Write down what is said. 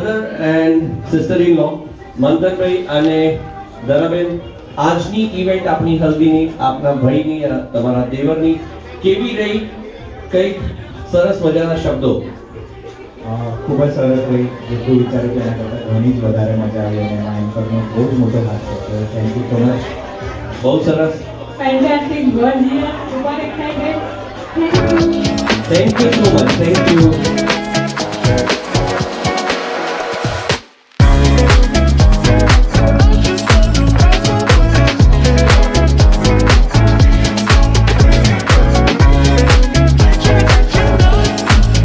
Brother and sister in law મંથનભાઈ અને દરાબેન, આજની ઇવેન્ટ આપણી હલ્દીની, આપના ભાઈની, તમારા દેવરની કેવી રહી? કંઈક સરસ મજાના શબ્દો. ખૂબ જ સરસ રહી. જેટલું વિચાર્યું કે એના કરતાં ઘણી જ વધારે મજા આવી અને એમાં એન્કરનો બહુ જ મોટો હાથ છે. તો થેન્ક યુ સો મચ. બહુ સરસ. Fantastic, good year, super excited. Thank you so much. Thank you.